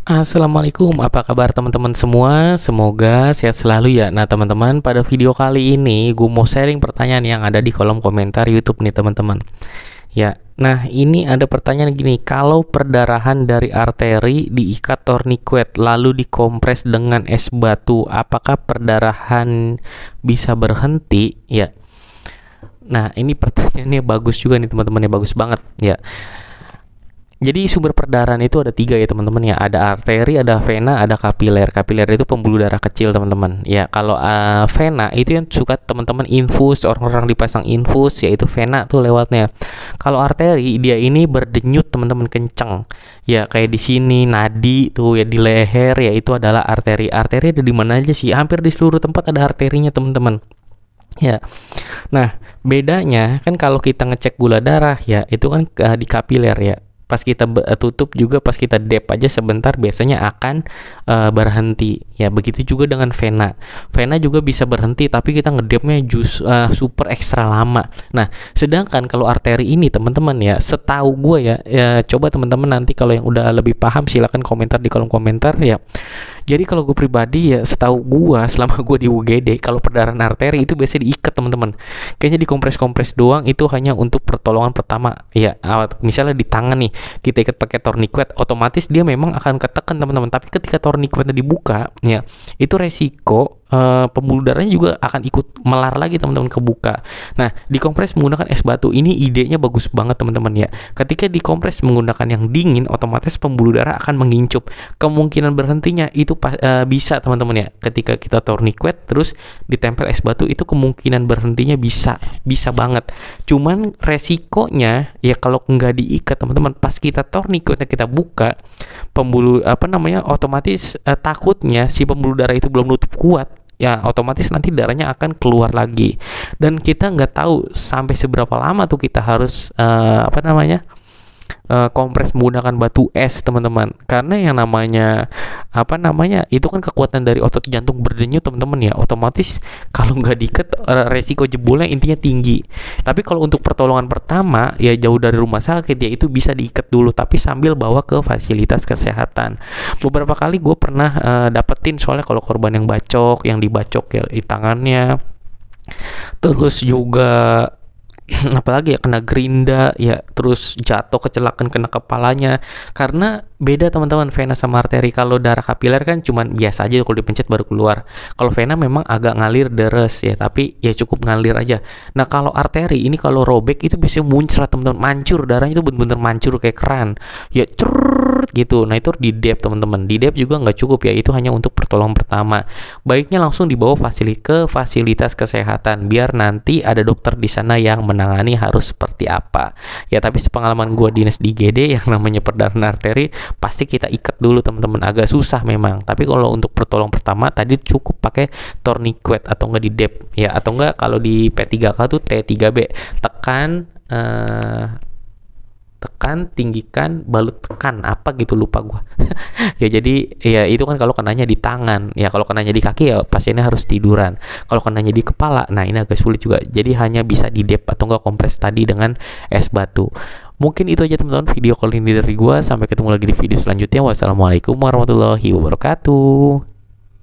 Assalamualaikum, apa kabar teman-teman semua? Semoga sehat selalu ya. Nah teman-teman, pada video kali ini gue mau sharing pertanyaan yang ada di kolom komentar YouTube nih teman-teman. Ya, nah ini ada pertanyaan gini, kalau perdarahan dari arteri diikat tourniquet lalu dikompres dengan es batu, apakah perdarahan bisa berhenti? Ya, nah ini pertanyaannya bagus juga nih teman-teman ya, bagus banget ya. Jadi sumber perdarahan itu ada tiga ya teman-teman ya. Ada arteri, ada vena, ada kapiler. Kapiler itu pembuluh darah kecil teman-teman. Ya kalau vena itu yang suka teman-teman infus, orang-orang dipasang infus, yaitu vena tuh lewatnya. Kalau arteri dia ini berdenyut teman-teman kenceng. Ya kayak di sini nadi tuh ya di leher ya itu adalah arteri. Arteri ada di mana aja sih? Hampir di seluruh tempat ada arterinya teman-teman. Ya, nah bedanya kan kalau kita ngecek gula darah ya itu kan di kapiler ya. Pas kita tutup juga pas kita dep aja sebentar biasanya akan berhenti. Ya, begitu juga dengan vena. Vena juga bisa berhenti tapi kita ngedepnya super ekstra lama. Nah, sedangkan kalau arteri ini teman-teman ya, setahu gue ya, coba teman-teman nanti kalau yang udah lebih paham silakan komentar di kolom komentar ya. Jadi kalau gue pribadi ya setahu gue selama gue di UGD kalau perdarahan arteri itu biasanya diikat teman-teman. Kayaknya dikompres-kompres doang itu hanya untuk pertolongan pertama. Ya, misalnya di tangan nih kita ikat pakai tourniquet, otomatis dia memang akan ketekan teman-teman. Tapi ketika tourniquetnya dibuka, ya itu resiko pembuluh darahnya juga akan ikut melar lagi teman-teman kebuka. Nah, dikompres menggunakan es batu ini idenya bagus banget teman-teman ya. Ketika dikompres menggunakan yang dingin, otomatis pembuluh darah akan mengincup. Kemungkinan berhentinya itu bisa teman-teman ya. Ketika kita tourniquet terus ditempel es batu itu kemungkinan berhentinya bisa banget. Cuman resikonya ya kalau nggak diikat teman-teman, pas kita tourniquetnya kita buka pembuluh otomatis takutnya si pembuluh darah itu belum nutup kuat, ya otomatis nanti darahnya akan keluar lagi dan kita nggak tahu sampai seberapa lama tuh kita harus kompres menggunakan batu es teman-teman, karena yang namanya itu kan kekuatan dari otot jantung berdenyut teman-teman ya, otomatis kalau nggak diikat resiko jebolnya intinya tinggi. Tapi kalau untuk pertolongan pertama ya jauh dari rumah sakit ya itu bisa diikat dulu tapi sambil bawa ke fasilitas kesehatan. Beberapa kali gue pernah dapetin soalnya kalau korban yang bacok, yang dibacok ya di tangannya, terus juga apalagi ya kena gerinda ya, terus jatuh kecelakaan kena kepalanya. Karena beda teman-teman vena sama arteri. Kalau darah kapiler kan cuman biasa aja kalau dipencet baru keluar. Kalau vena memang agak ngalir deres ya, tapi ya cukup ngalir aja. Nah kalau arteri ini kalau robek itu biasanya muncrat teman-teman, mancur darahnya itu bener-bener mancur kayak keran ya, cerut gitu. Nah itu di dep teman-teman, di dep juga nggak cukup ya, itu hanya untuk pertolongan pertama. Baiknya langsung dibawa ke fasilitas kesehatan biar nanti ada dokter di sana yang menangani harus seperti apa ya. Tapi sepengalaman gue dinas di IGD yang namanya perdarahan arteri pasti kita ikat dulu teman-teman, agak susah memang. Tapi kalau untuk pertolongan pertama tadi cukup pakai tourniquet atau enggak di dep ya, atau enggak kalau di P3K tuh T3B, tekan tekan, tinggikan, balut tekan, apa gitu lupa gua. Ya jadi ya itu kan kalau kenanya di tangan. Ya kalau kenanya di kaki ya pasiennya harus tiduran. Kalau kenanya di kepala, nah ini agak sulit juga. Jadi hanya bisa di dep atau enggak kompres tadi dengan es batu. Mungkin itu aja teman-teman video kali ini dari gua. Sampai ketemu lagi di video selanjutnya. Wassalamualaikum warahmatullahi wabarakatuh.